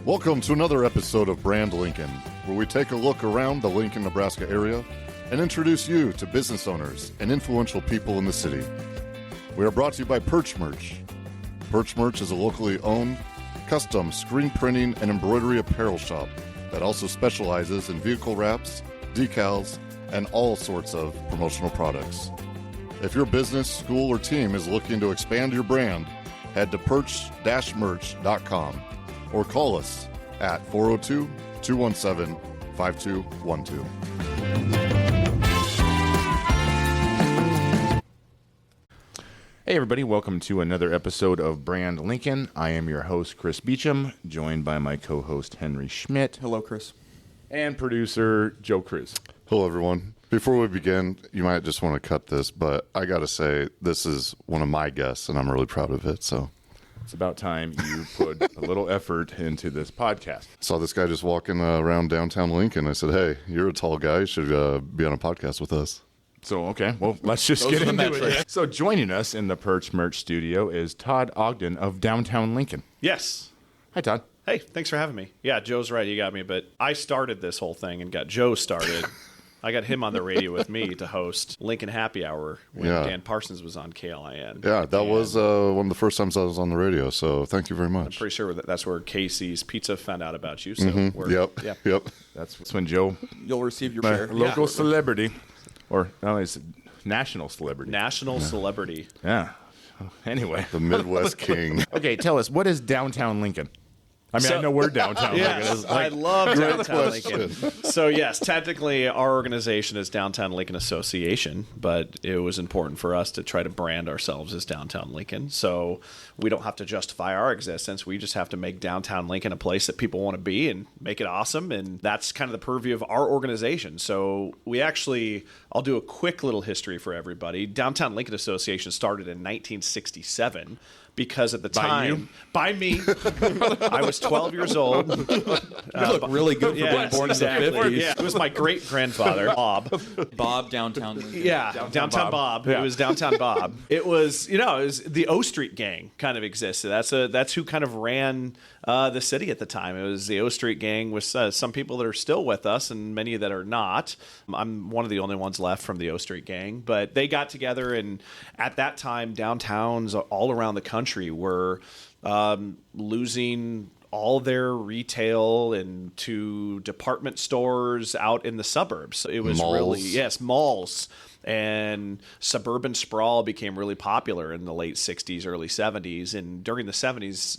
Welcome to another episode of Brand Lincoln, where we take a look around the Lincoln, Nebraska area and introduce you to business owners and influential people in the city. We are brought to you by Perch Merch. Perch Merch is a locally owned, custom screen printing and embroidery apparel shop that also specializes in vehicle wraps, decals, and all sorts of promotional products. If your business, school, or team is looking to expand your brand, head to perch-merch.com or call us at 402-217-5212. Hey everybody, welcome to another episode of Brand Lincoln. I am your host, Chris Beecham, joined by my co-host, Henry Schmidt. Hello, Chris. And producer, Joe Cruz. Hello, everyone. Before we begin, you might just want to cut this, but I got to say, this is one of my guests, and I'm really proud of it, so... It's about time you put a little effort into this podcast. Saw this guy just walking around downtown Lincoln. I said, hey, you're a tall guy. You should be on a podcast with us. So, okay, well, let's just get into it. So joining us in the Perch Merch studio is Todd Ogden of downtown Lincoln. Yes. Hi, Todd. Hey, thanks for having me. Yeah, Joe's right. You got me. But I started this whole thing and got Joe started. I got him on the radio with me to host Lincoln Happy Hour when Dan Parsons was on KLIN. Yeah, that was one of the first times I was on the radio, so thank you very much. I'm pretty sure that's where Casey's Pizza found out about you. So Yep. That's when Joe... You'll receive your share. Local celebrity. Or, no, it's national celebrity. National celebrity. Yeah. Anyway. The Midwest King. Okay, tell us, what is downtown Lincoln? I mean, I know we're downtown Lincoln. Yes, I love downtown Lincoln. So, yes, technically our organization is Downtown Lincoln Association, but it was important for us to try to brand ourselves as Downtown Lincoln. So we don't have to justify our existence. We just have to make Downtown Lincoln a place that people want to be and make it awesome. And that's kind of the purview of our organization. So we actually, I'll do a quick little history for everybody. Downtown Lincoln Association started in 1967. Because at the time, by me, I was 12 years old. You look really good for being born in the 50s. Yeah, it was my great grandfather, Bob. Bob Downtown Lincoln. Yeah, Downtown Bob. Yeah. It was Downtown Bob. It was, it was the O Street gang kind of existed. That's who kind of ran the city at the time. It was the O Street gang with some people that are still with us and many that are not. I'm one of the only ones left from the O Street gang, but they got together, and at that time, downtowns all around the country were losing all their retail and to department stores out in the suburbs. It was malls. Malls. And suburban sprawl became really popular in the late 60s, early 70s. And during the 70s,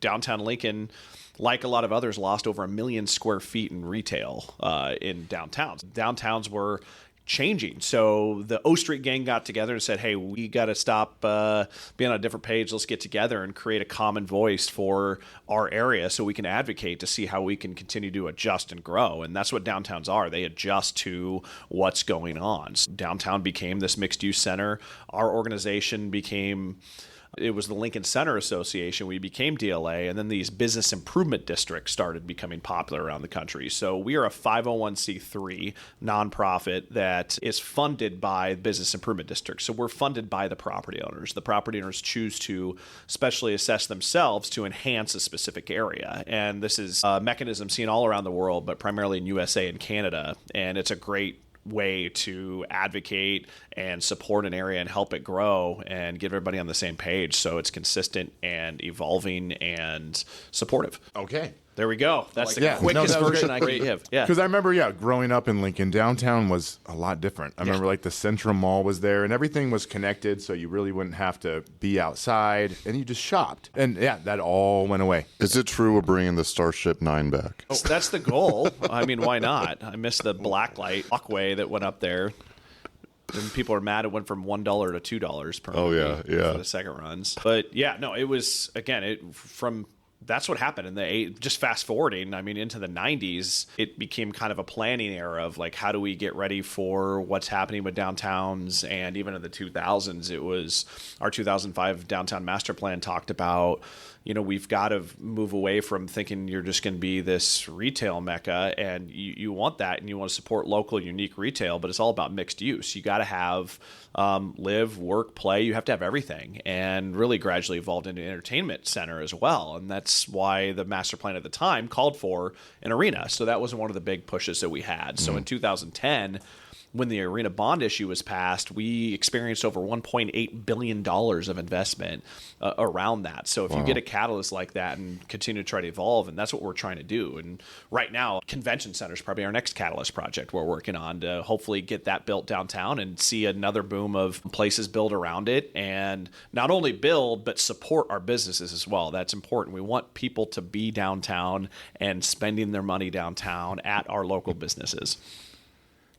downtown Lincoln, like a lot of others, lost over 1 million square feet in retail in downtowns. Downtowns were changing. So the O Street gang got together and said, hey, we got to stop being on a different page. Let's get together and create a common voice for our area so we can advocate to see how we can continue to adjust and grow. And that's what downtowns are. They adjust to what's going on. So downtown became this mixed-use center. Our organization became... It was the Lincoln Center Association. We became DLA, and then these business improvement districts started becoming popular around the country. So we are a 501c3 nonprofit that is funded by business improvement districts. So we're funded by the property owners. The property owners choose to specially assess themselves to enhance a specific area. And this is a mechanism seen all around the world, but primarily in USA and Canada. And it's a great way to advocate and support an area and help it grow and get everybody on the same page so it's consistent and evolving and supportive. Okay. There we go. That's the quickest version I can give. Yeah. Because I remember, growing up in Lincoln, downtown was a lot different. I remember the Central Mall was there and everything was connected, so you really wouldn't have to be outside and you just shopped. And that all went away. Is it true we're bringing the Starship 9 back? Oh, that's the goal. I mean, why not? I miss the blacklight walkway that went up there. And people are mad it went from $1 to $2 per for the second runs. But it was, again, that's what happened in just fast forwarding. I mean, into the 90s, it became kind of a planning era of how do we get ready for what's happening with downtowns? And even in the 2000s, it was our 2005 downtown master plan talked about, we've got to move away from thinking you're just going to be this retail mecca, and you want that and you want to support local, unique retail, but it's all about mixed use. You got to have live, work, play. You have to have everything, and really gradually evolved into an entertainment center as well. And that's that's why the master plan at the time called for an arena. So that was one of the big pushes that we had. So in 2010, when the arena bond issue was passed, we experienced over $1.8 billion of investment around that. So if you get a catalyst like that and continue to try to evolve, and that's what we're trying to do. And right now, convention center is probably our next catalyst project we're working on to hopefully get that built downtown and see another boom of places built around it. And not only build, but support our businesses as well. That's important. We want people to be downtown and spending their money downtown at our local businesses.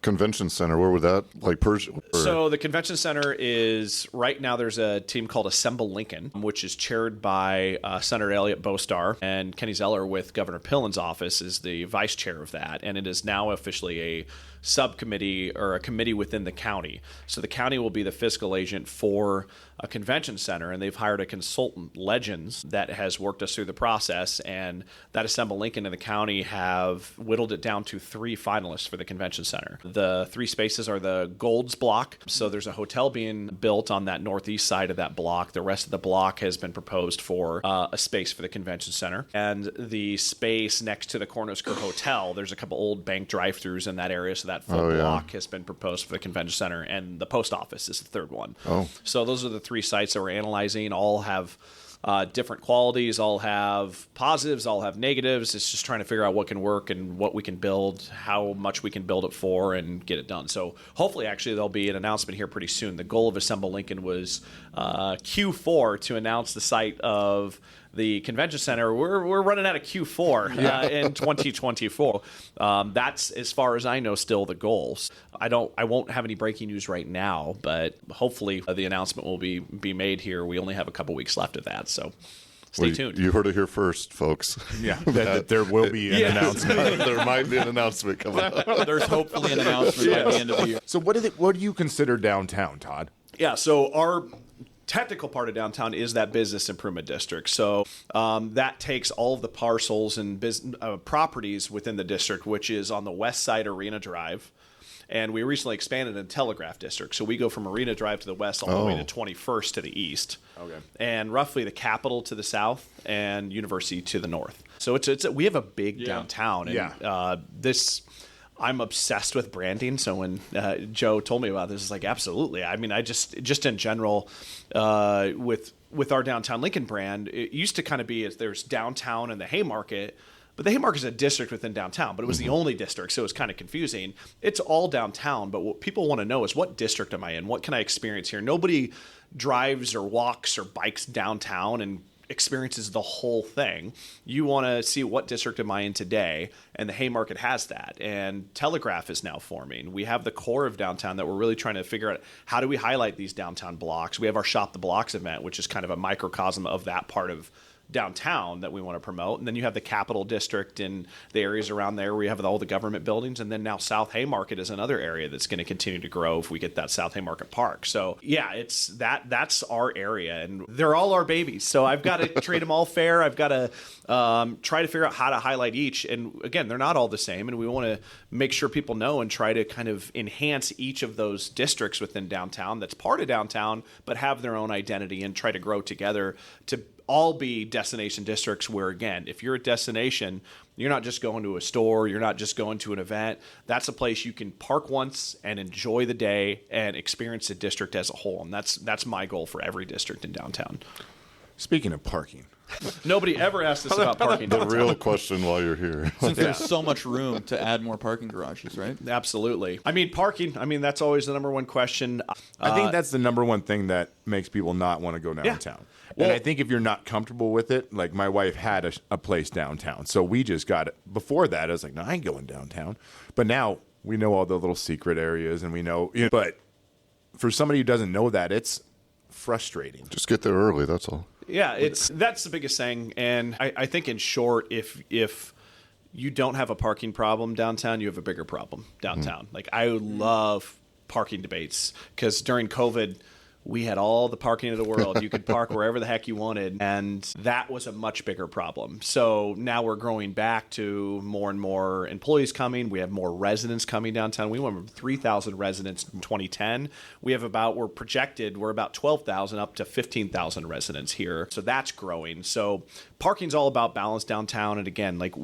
Convention center, where would that, like Persia? So the convention center is, right now there's a team called Assemble Lincoln, which is chaired by Senator Elliott Bostar, and Kenny Zeller with Governor Pillen's office is the vice chair of that. And it is now officially a subcommittee or a committee within the county. So the county will be the fiscal agent for a convention center, and they've hired a consultant, Legends, that has worked us through the process. And that Assemble Lincoln and the county have whittled it down to 3 finalists for the convention center. The 3 spaces are the Golds block. So there's a hotel being built on that northeast side of that block. The rest of the block has been proposed for a space for the convention center. And the space next to the Cornhusker Hotel, there's a couple old bank drive-thrus in that area, so that full block has been proposed for the convention center. And the post office is the third one. So those are the 3 sites that we're analyzing. All have different qualities, all have positives, all have negatives. It's just trying to figure out what can work and what we can build, how much we can build it for, and get it done. So hopefully, actually, there'll be an announcement here pretty soon. The goal of Assemble Lincoln was Q4 to announce the site of the convention center. We're running out of Q4 in 2024. That's, as far as I know, still the goals. I won't have any breaking news right now, but hopefully the announcement will be made here. We only have a couple weeks left of that, so stay tuned. You heard it here first, folks. Yeah, that there will be an announcement. There might be an announcement coming up. There's hopefully an announcement by the end of the year. So what do you consider downtown, Todd? Yeah, so our technical part of downtown is that business improvement district. So that takes all of the parcels and properties within the district, which is on the west side Arena Drive. And we recently expanded in Telegraph District. So we go from Arena Drive to the west all the way to 21st to the east. Okay. And roughly the Capitol to the south and University to the north. So we have a big downtown. And I'm obsessed with branding. So when Joe told me about this, it's like, absolutely. I mean, I just in general, with our downtown Lincoln brand, it used to kind of be there's downtown and the Haymarket, but the Haymarket is a district within downtown, but it was the only district, so it was kind of confusing. It's all downtown, but what people want to know is, what district am I in? What can I experience here? Nobody drives or walks or bikes downtown and experiences the whole thing. You want to see, what district am I in today? And the Haymarket has that. And Telegraph is now forming. We have the core of downtown that we're really trying to figure out, how do we highlight these downtown blocks? We have our Shop the Blocks event, which is kind of a microcosm of that part of downtown that we want to promote. And then you have the Capitol District and the areas around there where you have all the government buildings. And then now South Haymarket is another area that's going to continue to grow if we get that South Haymarket Park. So yeah, that's our area, and they're all our babies. So I've got to treat them all fair. I've got to try to figure out how to highlight each. And again, they're not all the same, and we want to make sure people know and try to kind of enhance each of those districts within downtown that's part of downtown, but have their own identity, and try to grow together to all be destination districts where, again, if you're a destination, you're not just going to a store, you're not just going to an event. That's a place you can park once and enjoy the day and experience the district as a whole. And that's my goal for every district in downtown. Speaking of parking, nobody ever asked us about parking The downtown. real question while you're here. Since there's so much room to add more parking garages, right? Absolutely. I mean, parking, that's always the number one question. I think that's the number one thing that makes people not want to go downtown. Yeah. And I think if you're not comfortable with it, like my wife had a place downtown. So we just got it. Before that, I was like, no, I ain't going downtown. But now we know all the little secret areas, and we know, but for somebody who doesn't know that, it's frustrating. Just get there early, that's all. Yeah, that's the biggest thing. And I think, in short, if you don't have a parking problem downtown, you have a bigger problem downtown. Like, I love parking debates, because during COVID, we had all the parking in the world. You could park wherever the heck you wanted. And that was a much bigger problem. So now we're growing back to more and more employees coming. We have more residents coming downtown. We went from 3,000 residents in 2010. We're about 12,000 up to 15,000 residents here. So that's growing. So parking's all about balance downtown. And again, like,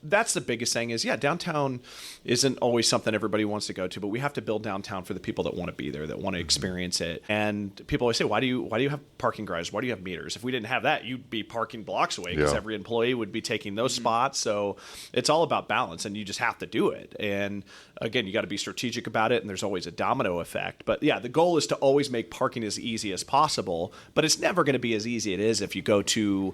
that's the biggest thing is, downtown isn't always something everybody wants to go to, but we have to build downtown for the people that want to be there, that want to experience it. And people always say, why do you have parking garages? Why do you have meters? If we didn't have that, you'd be parking blocks away because every employee would be taking those spots. So it's all about balance, and you just have to do it. And again, you got to be strategic about it, and there's always a domino effect. But the goal is to always make parking as easy as possible, but it's never going to be as easy as it is if you go to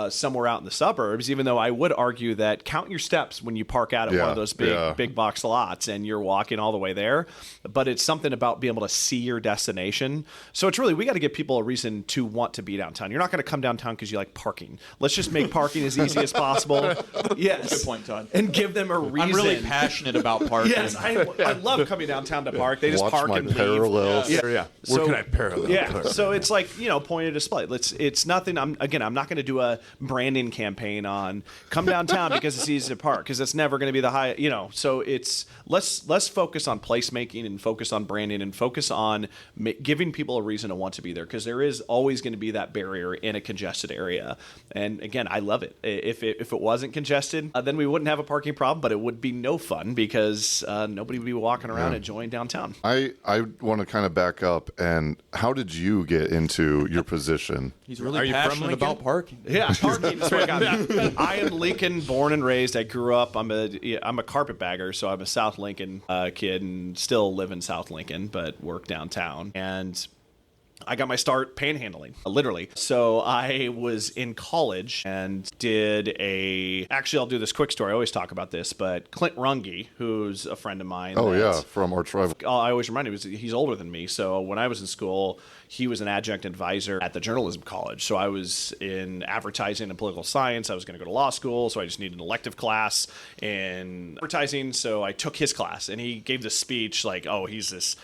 somewhere out in the suburbs, even though I would argue that count your steps when you park out at one of those big box lots and you're walking all the way there. But it's something about being able to see your destination. So it's really, we got to give people a reason to want to be downtown. You're not going to come downtown because you like parking. Let's just make parking as easy as possible. Yes. Good point, Todd. And give them a reason. I'm really passionate about parking. Yes, I love coming downtown to park. They just Watch park my and leave. parallels. Where can I parallel? Yeah, so it's like, point of display. It's nothing. I'm not going to do a branding campaign on come downtown because it's easy to park, because it's never going to be the high. So it's let's focus on placemaking and focus on branding and focus on giving people a reason to want to be there, because there is always going to be that barrier in a congested area. And again, I love it. If it wasn't congested, then we wouldn't have a parking problem, but it would be no fun because nobody would be walking around enjoying downtown. I want to kind of back up. And how did you get into your position? He's really passionate about parking. Yeah, parking. That's what I got. I am Lincoln, born and raised. I grew up. I'm a carpetbagger, so I'm a South Lincoln kid and still live in South Lincoln, but work downtown. And I got my start panhandling, literally. So I was in college and actually, I'll do this quick story. I always talk about this, but Clint Runge, who's a friend of mine. From Arch Rival. I always remind him, he's older than me. So when I was in school, he was an adjunct advisor at the journalism college. So I was in advertising and political science. I was going to go to law school, so I just needed an elective class in advertising. So I took his class, and he gave this speech like, "Oh, he's this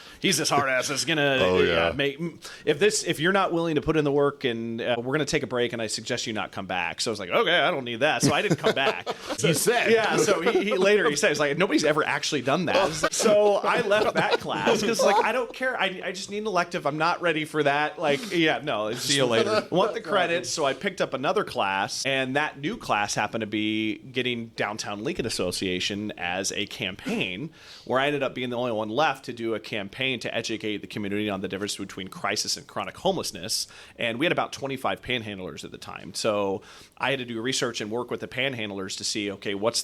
hard ass that's gonna make if you're not willing to put in the work, and we're gonna take a break, and I suggest you not come back." So I was like, "Okay, I don't need that." So I didn't come back. He said, yeah. So he later said, "It's like nobody's ever actually done that." So I left that class because I don't care. I just need an elective. I'm not ready for that. See you later. Want the credits. So I picked up another class, and that new class happened to be getting Downtown Lincoln Association as a campaign, where I ended up being the only one left to do a campaign to educate the community on the difference between crisis and chronic homelessness. And we had about 25 panhandlers at the time. So I had to do research and work with the panhandlers to see, okay, what's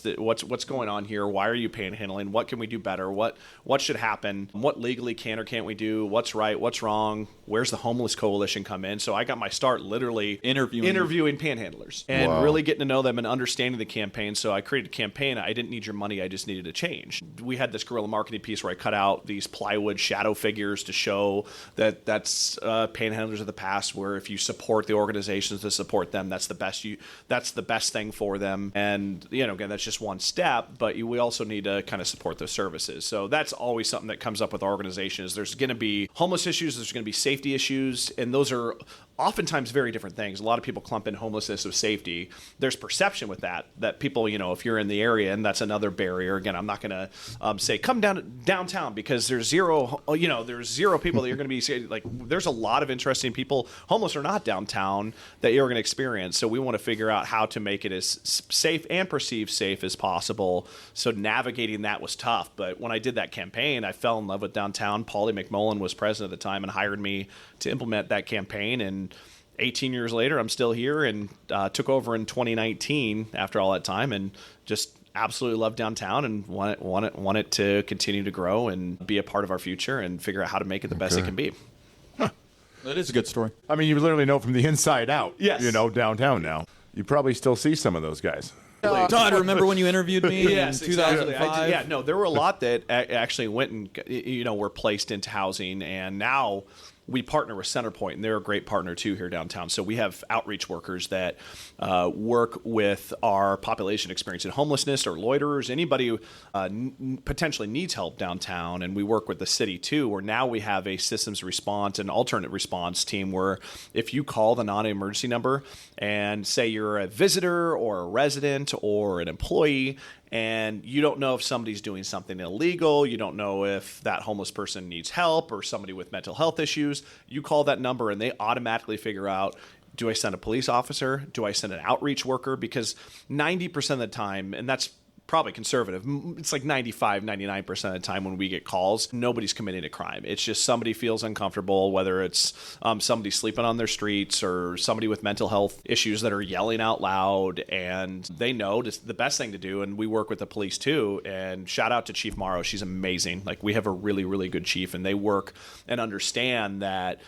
going on here? Why are you panhandling? What can we do better? What should happen? What legally can or can't we do? What's right? What's wrong? Where's the homeless coalition come in? So I got my start literally interviewing panhandlers and really getting to know them and understanding the campaign. So I created a campaign. I didn't need your money. I just needed a change. We had this guerrilla marketing piece where I cut out these plywood shadow figures to show that's panhandlers of the past, where if you support the organizations to support them, that's the best thing for them. And again, that's just one step, but we also need to kind of support those services. So that's always something that comes up with organizations. There's going to be homeless issues. There's going to be safety issues, and those are oftentimes very different things. A lot of people clump in homelessness with safety. There's perception with that people, if you're in the area, and that's another barrier. Again, I'm not going to say come downtown because there's zero people that you're going to be like. There's a lot of interesting people, homeless or not, downtown that you're going to experience. So we want to figure out how to make it as safe and perceived safe as possible. So navigating that was tough. But when I did that campaign, I fell in love with downtown. Paulie McMullen was president at the time and hired me to implement that campaign. And 18 years later, I'm still here and took over in 2019 after all that time, and just absolutely love downtown and want it to continue to grow and be a part of our future and figure out how to make it the best it can be. That is a good story. I mean, you literally know from the inside out. Yes. Downtown now. You probably still see some of those guys. Todd, remember when you interviewed me yes, in 2005? Exactly. There were a lot that actually went and were placed into housing, and now we partner with Centerpoint, and they're a great partner too here downtown. So we have outreach workers that work with our population experiencing homelessness or loiterers, anybody who potentially needs help downtown. And we work with the city too, where now we have a systems response and alternate response team where if you call the non-emergency number and say you're a visitor or a resident or an employee, and you don't know if somebody's doing something illegal, you don't know if that homeless person needs help or somebody with mental health issues, you call that number and they automatically figure out, do I send a police officer? Do I send an outreach worker? Because 90% of the time, and that's probably conservative, it's like 95, 99% of the time when we get calls, nobody's committing a crime. It's just somebody feels uncomfortable, whether it's somebody sleeping on their streets or somebody with mental health issues that are yelling out loud, and they know the best thing to do. And we work with the police too. And shout out to Chief Morrow. She's amazing. Like, we have a really, really good chief, and they work and understand that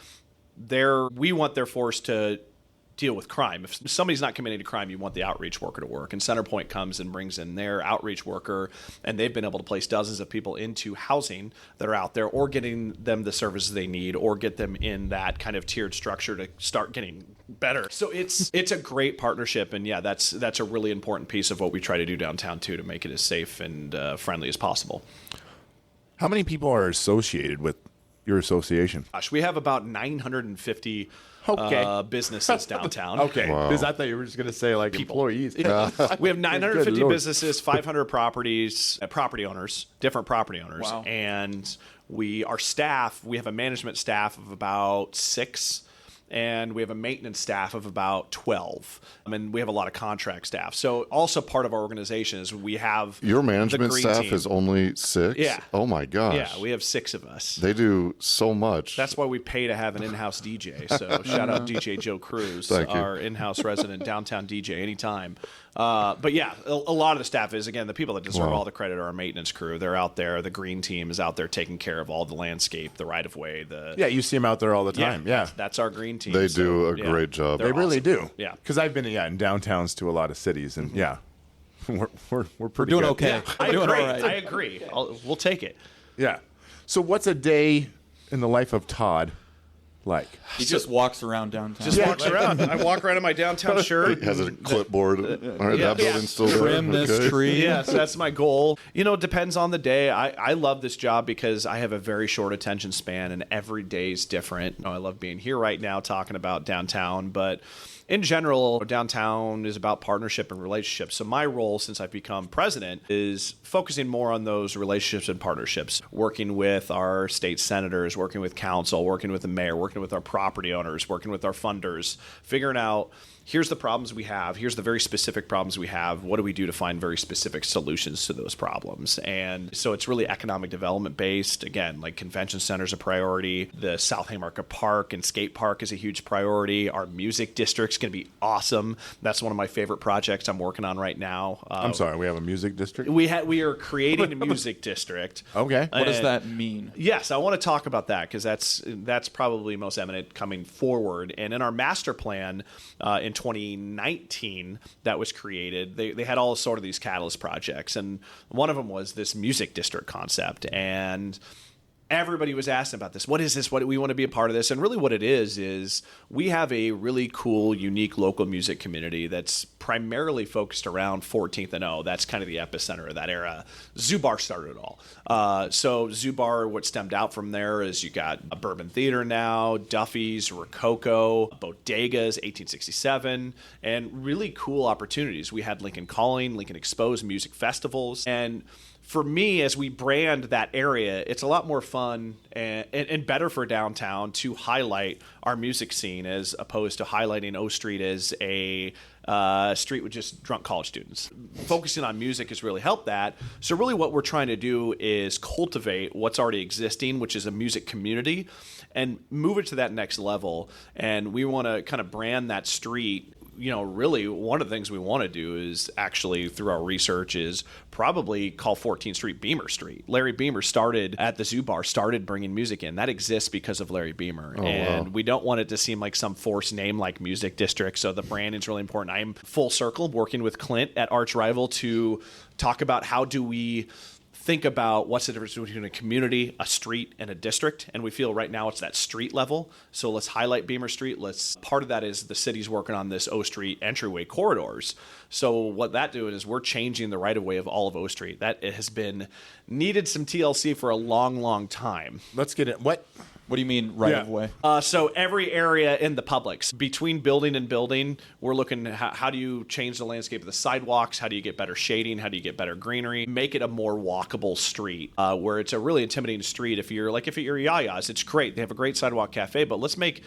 we want their force to deal with crime. If somebody's not committing a crime, you want the outreach worker to work. And Centerpoint comes and brings in their outreach worker, and they've been able to place dozens of people into housing that are out there, or getting them the services they need, or get them in that kind of tiered structure to start getting better. So it's a great partnership, and yeah, that's a really important piece of what we try to do downtown too, to make it as safe and friendly as possible. How many people are associated with your association? Gosh, we have about 950 businesses downtown. Okay, because I thought you were just going to say like employees. We have 950 Good Lord. businesses, 500 properties, property owners, different property owners. Wow. And our staff, we have a management staff of about 6, and we have a maintenance staff of about 12. And we have a lot of contract staff. So also part of our organization is we have Your the management green staff team. is only 6? Yeah. Oh, my gosh. Yeah, we have 6 of us. They do so much. That's why we pay to have an in-house DJ. So shout out DJ Joe Cruz, Thank you. our in-house resident downtown DJ anytime. But yeah, a lot of the staff is, again, the people that deserve all the credit are our maintenance crew. They're out there. The green team is out there taking care of all the landscape, the right-of-way. Yeah, you see them out there all the time. Yeah. That's our green team. They do a great job. They really do. Yeah. Because I've been in downtowns to a lot of cities, and we're pretty Doing good. okay. I Doing agree. all right. I agree. We'll take it. Yeah. So what's a day in the life of Todd like? He just walks around downtown. Just walks around. I walk around in my downtown shirt. Has a clipboard. All right, Yeah. that building's still there. Trim this Okay. tree. Yes, that's my goal. It depends on the day. I love this job because I have a very short attention span, and every day is different. I love being here right now talking about downtown, but in general, downtown is about partnership and relationships. So my role since I've become president is focusing more on those relationships and partnerships, working with our state senators, working with council, working with the mayor, working with our property owners, working with our funders, figuring out, here's the problems we have. Here's the very specific problems we have. What do we do to find very specific solutions to those problems? And so it's really economic development based. Again, like convention center's a priority. The South Haymarket Park and Skate Park is a huge priority. Our music district's going to be awesome. That's one of my favorite projects I'm working on right now. I'm sorry, we have a music district? We are creating a music district. Okay. What does that mean? Yes, I want to talk about that because that's probably most eminent coming forward. And in our master plan in 2019 that was created, they had all sort of these catalyst projects, and one of them was this music district concept. And everybody was asking about this. What is this? What do we want to be a part of this? And really what it is we have a really cool, unique local music community that's primarily focused around 14th and O. That's kind of the epicenter of that era. Zubar started it all. So Zubar, what stemmed out from there is you got a Bourbon Theater now, Duffy's, Rococo, Bodegas, 1867, and really cool opportunities. We had Lincoln Calling, Lincoln Exposed music festivals, and for me, as we brand that area, it's a lot more fun and better for downtown to highlight our music scene as opposed to highlighting O Street as a street with just drunk college students. Focusing on music has really helped that. So really what we're trying to do is cultivate what's already existing, which is a music community, and move it to that next level. And we want to kind of brand that street. Really one of the things we want to do is actually through our research is probably call 14th Street Beamer Street. Larry Beamer started at the Zubar, started bringing music in. That exists because of Larry Beamer. And we don't want it to seem like some forced name like Music District. So the branding is really important. I'm full circle working with Clint at Arch Rival to talk about how do we think about what's the difference between a community, a street, and a district. And we feel right now it's that street level. So let's highlight Beamer Street. Part of that is the city's working on this O Street entryway corridors. So what that doing is we're changing the right of way of all of O Street. That it has been needed some TLC for a long, long time. Let's get it. What? What do you mean right of way? So every area in the Publix, between building and building, we're looking at how do you change the landscape of the sidewalks? How do you get better shading? How do you get better greenery? Make it a more walkable street where it's a really intimidating street. If you're at your Yaya's, it's great. They have a great sidewalk cafe, but let's make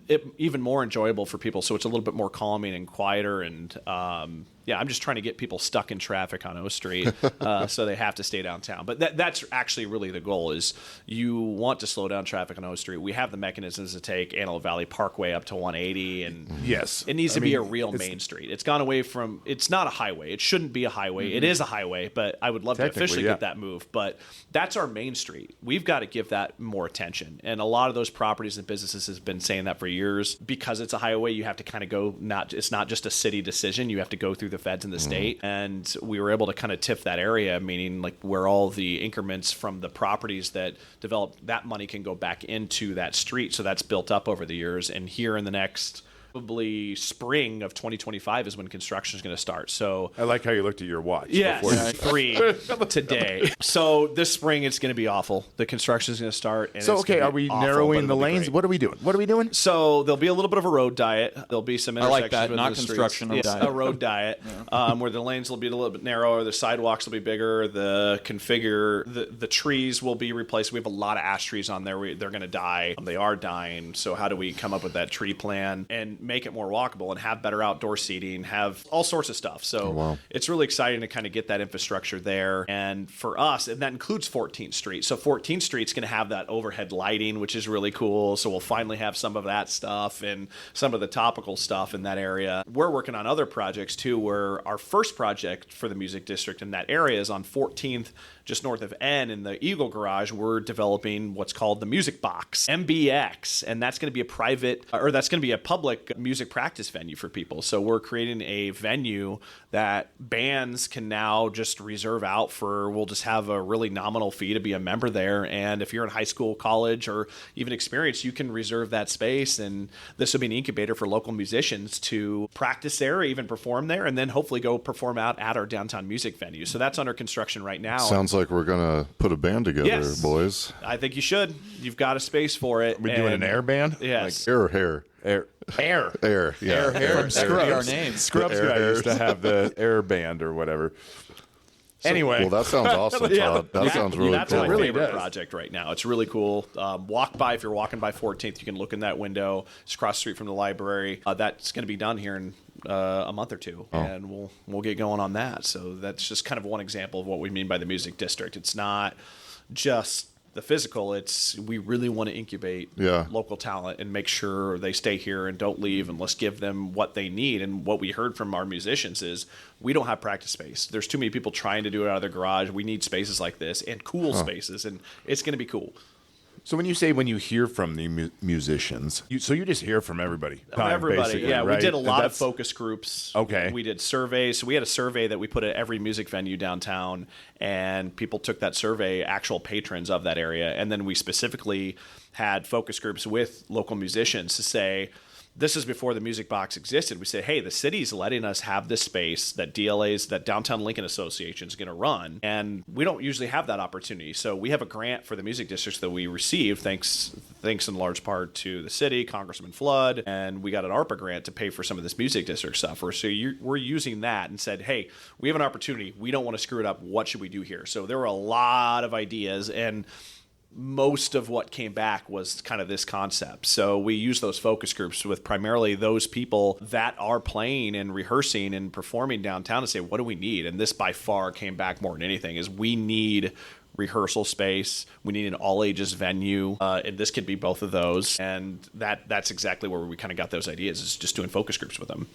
it even more enjoyable for people so it's a little bit more calming and quieter. And I'm just trying to get people stuck in traffic on O Street so they have to stay downtown. But that's actually really the goal is you want to slow down traffic on O Street. We have the mechanisms to take Antelope Valley Parkway up to 180. And yes, it needs to be a real main street. It's gone away from, it's not a highway. It shouldn't be a highway. It is a highway, but I would love to officially get that move. But that's our main street. We've got to give that more attention. And a lot of those properties and businesses has been saying that for years. Because it's a highway, you have to kind of go, it's not just a city decision. You have to go through the feds in the state. And we were able to kind of tip that area, meaning like where all the increments from the properties that developed, that money can go back into that street. So that's built up over the years. And here in the next probably spring of 2025 is when construction is going to start. So I like how you looked at your watch. Yeah, 3 today. So this spring it's going to be awful. The construction is going to start. And so okay, are we narrowing the lanes? What are we doing? So there'll be a little bit of a road diet. There'll be some intersections. I like that, not construction. A road diet, where the lanes will be a little bit narrower. The sidewalks will be bigger. The trees will be replaced. We have a lot of ash trees on there. They're going to die. They are dying. So how do we come up with that tree plan and make it more walkable and have better outdoor seating, have all sorts of stuff. So it's really exciting to kind of get that infrastructure there. And for us, and that includes 14th Street. So 14th Street's going to have that overhead lighting, which is really cool. So we'll finally have some of that stuff and some of the topical stuff in that area. We're working on other projects too, where our first project for the music district in that area is on 14th, just north of N in the Eagle Garage. We're developing what's called the Music Box, MBX, and that's going to be that's going to be a public music practice venue for people. So we're creating a venue that bands can now just reserve out for. We'll just have a really nominal fee to be a member there. And if you're in high school, college, or even experienced, you can reserve that space. And this will be an incubator for local musicians to practice there, or even perform there, and then hopefully go perform out at our downtown music venue. So that's under construction right now. Sounds like we're going to put a band together, boys. I think you should. You've got a space for it. We're doing an air band? Yes. Like hair. Yeah. From Scrubs. Our name. Scrubs guy used to have the air band or whatever. Anyway. Well, that sounds awesome, Todd. That sounds really cool. That's my favorite project right now. It's really cool. If you're walking by 14th, you can look in that window. It's across the street from the library. That's going to be done here in a month or two, and we'll get going on that. So that's just kind of one example of what we mean by the music district. It's not just the physical, we really want to incubate local talent and make sure they stay here and don't leave, and let's give them what they need. And what we heard from our musicians is we don't have practice space. There's too many people trying to do it out of their garage. We need spaces like this and cool spaces, and it's going to be cool. So when you hear from the musicians, you just hear from everybody. Everybody, right? We did a lot of focus groups. Okay. We did surveys. So we had a survey that we put at every music venue downtown, and people took that survey, actual patrons of that area, and then we specifically had focus groups with local musicians to say, this is before the Music Box existed. We said, hey, the city's letting us have this space that that Downtown Lincoln Association is going to run, and we don't usually have that opportunity. So we have a grant for the music districts that we received, thanks in large part to the city, Congressman Flood, and we got an ARPA grant to pay for some of this music district stuff. So we're using that and said, hey, we have an opportunity. We don't want to screw it up. What should we do here? So there were a lot of ideas, and most of what came back was kind of this concept. So we use those focus groups with primarily those people that are playing and rehearsing and performing downtown to say, what do we need? And this by far came back more than anything is we need rehearsal space. We need an all ages venue. And this could be both of those. And that's exactly where we kind of got those ideas, is just doing focus groups with them.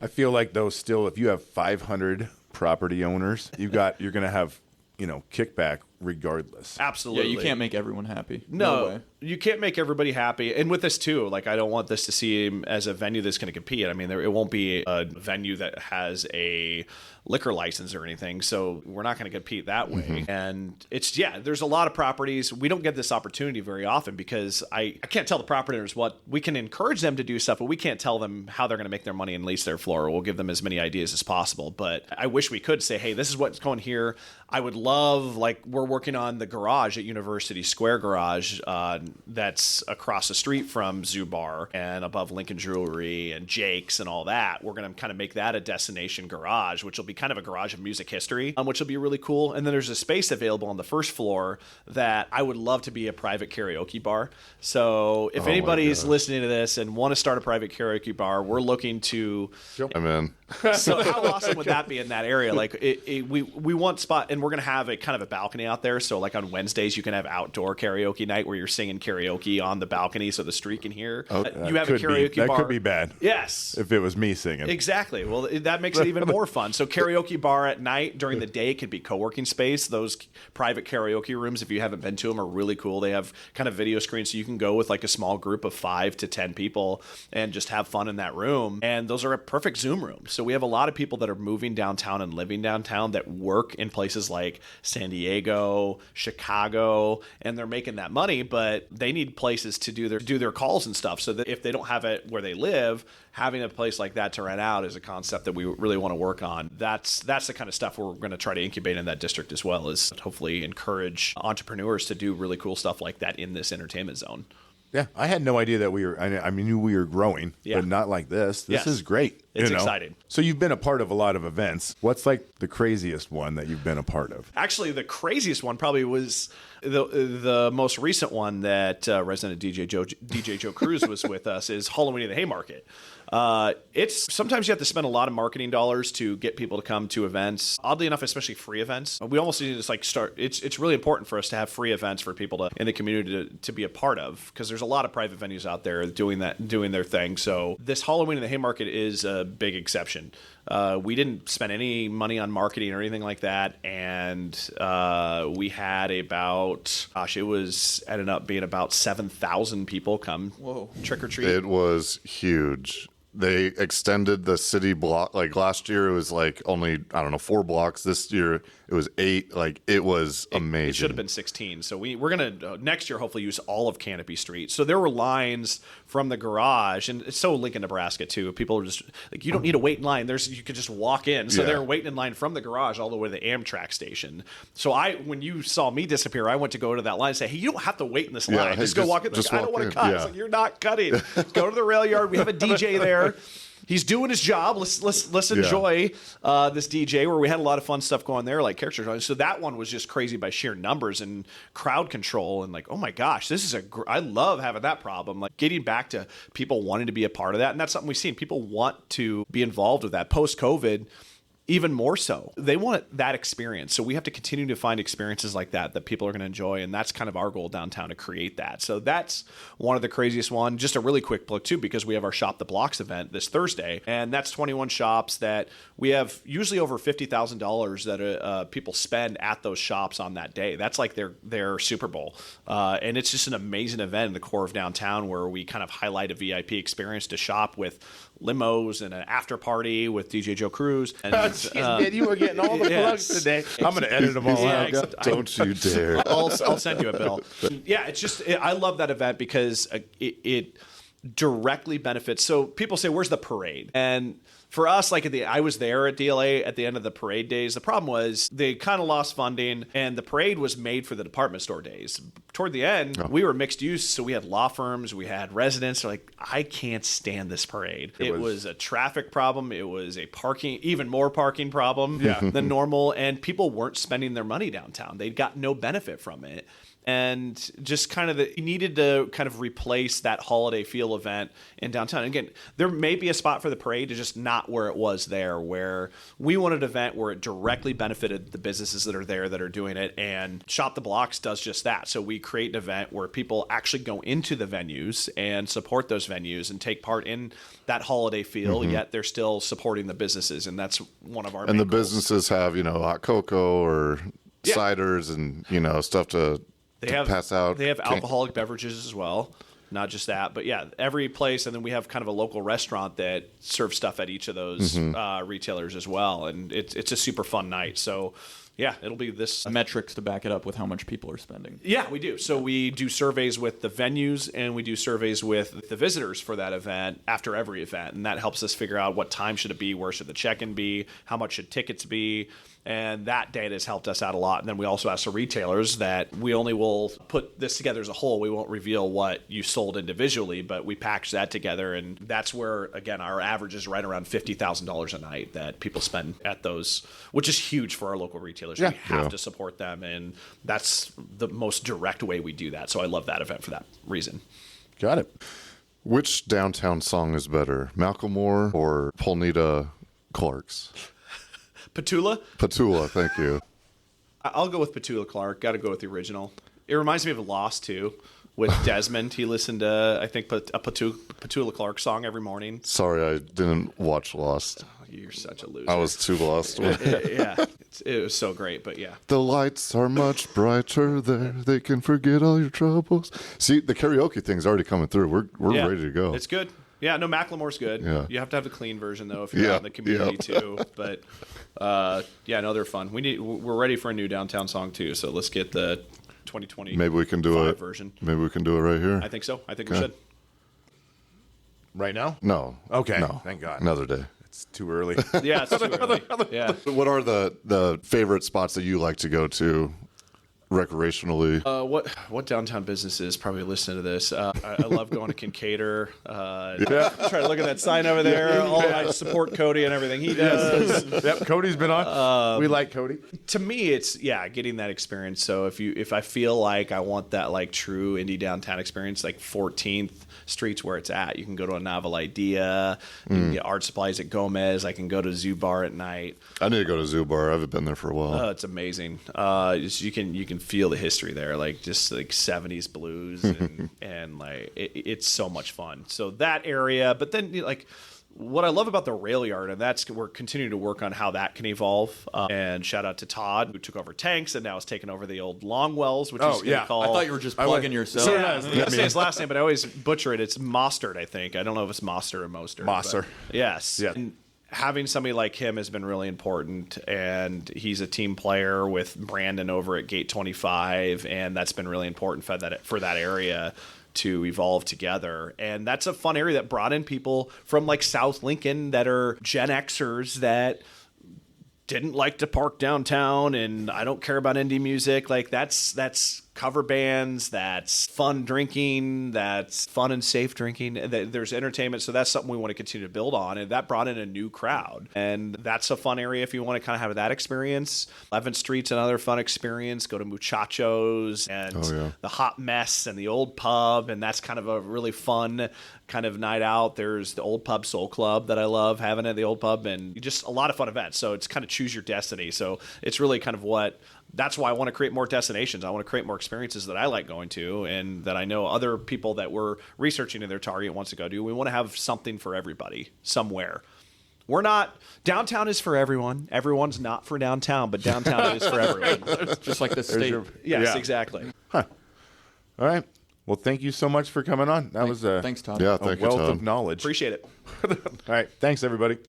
I feel like though still, if you have 500 property owners, you're going to have, kickback regardless. Absolutely. Yeah, you can't make everyone happy. No, way. you can't make everybody happy. And with this too, like I don't want this to seem as a venue that's going to compete. I mean, it won't be a venue that has a liquor license or anything, so we're not going to compete that way. And there's a lot of properties. We don't get this opportunity very often because I can't tell the property owners what we can encourage them to do stuff, but we can't tell them how they're going to make their money and lease their floor. We'll give them as many ideas as possible, but I wish we could say, hey, this is what's going here. I would love, like, we're working on the garage at University Square Garage that's across the street from Zoo Bar and above Lincoln Jewelry and Jake's and all that. We're going to kind of make that a destination garage, which will be kind of a garage of music history, which will be really cool. And then there's a space available on the first floor that I would love to be a private karaoke bar. So if anybody's listening to this and want to start a private karaoke bar, we're looking to... I'm in. So how awesome would that be in that area? Like we want spot, and we're going to have a kind of a balcony out there. So like on Wednesdays, you can have outdoor karaoke night where you're singing karaoke on the balcony so the street can hear. You have a karaoke bar. That could be bad. Yes. If it was me singing. Exactly. Well, that makes it even more fun. So karaoke bar at night. During the day, it could be co-working space. Those private karaoke rooms, if you haven't been to them, are really cool. They have kind of video screens, so you can go with like a small group of 5 to 10 people and just have fun in that room. And those are a perfect Zoom rooms. So we have a lot of people that are moving downtown and living downtown that work in places like San Diego, Chicago, and they're making that money, but they need places to do their calls and stuff. So that if they don't have it where they live, having a place like that to rent out is a concept that we really want to work on. That's the kind of stuff we're going to try to incubate in that district as well, as hopefully encourage entrepreneurs to do really cool stuff like that in this entertainment zone. Yeah, I had no idea that we were. I knew we were growing, but not like this. This is great. It's exciting. So you've been a part of a lot of events. What's like the craziest one that you've been a part of? Actually, the craziest one probably was the most recent one that resident DJ Joe Cruz was with us is Halloween at the Haymarket. It's sometimes you have to spend a lot of marketing dollars to get people to come to events. Oddly enough, especially free events, we almost need to just like start. It's really important for us to have free events for people in the community to be a part of, because there's a lot of private venues out there doing their thing. So this Halloween at the Haymarket is a big exception. We didn't spend any money on marketing or anything like that, and we had ended up being about 7,000 people come trick or treat. It was huge. They extended the city block. Like last year, it was like only, 4 blocks. This year, it was 8. Like it was amazing. It should have been 16. So we're going to next year hopefully use all of Canopy Street. So there were lines from the garage, and it's so Lincoln, Nebraska too. People are just like, you don't need to wait in line. You could just walk in. So they're waiting in line from the garage all the way to the Amtrak station. So when you saw me disappear, I went to go to that line and say, hey, you don't have to wait in this line. Just go walk in. Like, I don't want to cut. It's like, you're not cutting. Go to the rail yard. We have a DJ there. He's doing his job. Let's enjoy this DJ, where we had a lot of fun stuff going there, like character drawing. So that one was just crazy by sheer numbers and crowd control, and like, oh my gosh, this is I love having that problem. Like getting back to people wanting to be a part of that, and that's something we've seen. People want to be involved with that post-COVID. Even more so. They want that experience. So we have to continue to find experiences like that people are going to enjoy. And that's kind of our goal downtown, to create that. So that's one of the craziest one. Just a really quick plug too, because we have our Shop the Blocks event this Thursday. And that's 21 shops that we have usually over $50,000 that people spend at those shops on that day. That's like their Super Bowl. And it's just an amazing event in the core of downtown, where we kind of highlight a VIP experience to shop with limos and an after party with DJ Joe Cruz. And, man, you were getting all the plugs today. I'm going to edit them all out. Don't you dare. I'll send you a bill. Yeah, I love that event because it directly benefits. So people say, where's the parade? And for us, like I was there at DLA at the end of the parade days. The problem was they kind of lost funding, and the parade was made for the department store days. Toward the end, we were mixed use, so we had law firms, we had residents. They're like, I can't stand this parade. It was a traffic problem. It was a even more parking problem than normal, and people weren't spending their money downtown. They got no benefit from it. And just kind of you needed to kind of replace that holiday feel event in downtown. And again, there may be a spot for the parade, to just not where it was there, where we wanted an event where it directly benefited the businesses that are there that are doing it. And Shop the Blocks does just that. So we create an event where people actually go into the venues and support those venues and take part in that holiday feel, yet they're still supporting the businesses. And that's one of our And the businesses have, hot cocoa or ciders and stuff to pass out. They have alcoholic beverages as well. Not just that, but yeah, every place, and then we have kind of a local restaurant that serves stuff at each of those retailers as well, and it's a super fun night. So, yeah, it'll be this metrics to back it up with how much people are spending. Yeah, we do. So we do surveys with the venues, and we do surveys with the visitors for that event after every event, and that helps us figure out what time should it be, where should the check-in be, how much should tickets be. And that data has helped us out a lot. And then we also ask the retailers that we only will put this together as a whole. We won't reveal what you sold individually, but we package that together. And that's where, again, our average is right around $50,000 a night that people spend at those, which is huge for our local retailers. We have to support them. And that's the most direct way we do that. So I love that event for that reason. Got it. Which downtown song is better, Macklemore or Polnita Clark's? Petula, thank you. I'll go with Petula Clark. Got to go with the original. It reminds me of Lost, too, with Desmond. He listened to, I think, a Petula Clark song every morning. Sorry, I didn't watch Lost. Oh, you're such a loser. I was too lost. Yeah, it was so great, but yeah. The lights are much brighter there. They can forget all your troubles. See, the karaoke thing's already coming through. We're ready to go. It's good. Yeah, no, Macklemore's good. Yeah. You have to have the clean version, though, if you're out in the community, too. But, yeah, no, they're fun. We're ready for a new downtown song, too, so let's get the 2020 Maybe we can do it version. Maybe we can do it right here. I think so. I think we should. Right now? No. Okay. No. Thank God. Another day. It's too early. Yeah, it's too early. Yeah. What are the favorite spots that you like to go to recreationally? What downtown businesses probably listen to this? I love going to Kincaidor. Try to look at that sign over there. I support Cody and everything he does. Yep, Cody's been on. We like Cody. To me, it's getting that experience. So if I feel like I want that like true indie downtown experience, like 14th Street's where it's at. You can go to a Novel Idea. You can get art supplies at Gomez. I can go to Zoo Bar at night. I need to go to Zoo Bar. I haven't been there for a while. Oh, it's amazing. You can feel the history there, like just like 70s blues, and like it's so much fun. So that area, but then like what I love about the rail yard, and we're continuing to work on how that can evolve. And shout out to Todd, who took over Tanks and now is taking over the old Longwells, which is called. I thought you were just plugging yourself. Yeah, I was going to say his last name, but I always butcher it. It's Mostert, I think. I don't know if it's Moster or Moster. Moster. Yes. Yeah. And having somebody like him has been really important, and he's a team player with Brandon over at Gate 25, and that's been really important for that area to evolve together. And that's a fun area that brought in people from like South Lincoln that are Gen Xers that didn't like to park downtown, and I don't care about indie music. Like that's cover bands, that's fun drinking, that's fun and safe drinking. There's entertainment, so that's something we want to continue to build on, and that brought in a new crowd. And that's a fun area if you want to kind of have that experience. 11th Street's another fun experience. Go to Muchachos and the Hot Mess and the Old Pub, and that's kind of a really fun kind of night out. There's the Old Pub Soul Club that I love having at the Old Pub, and just a lot of fun events. So it's kind of choose your destiny. So it's really kind of that's why I want to create more destinations. I want to create more experiences that I like going to, and that I know other people that we're researching in their target wants to go to. We want to have something for everybody somewhere. Downtown is for everyone. Everyone's not for downtown, but downtown is for everyone. Just like the state. Yes, exactly. Huh. All right. Well, thank you so much for coming on. That was Thanks, Todd. Yeah, a thank you, wealth Todd. of knowledge. Appreciate it. All right. Thanks, everybody.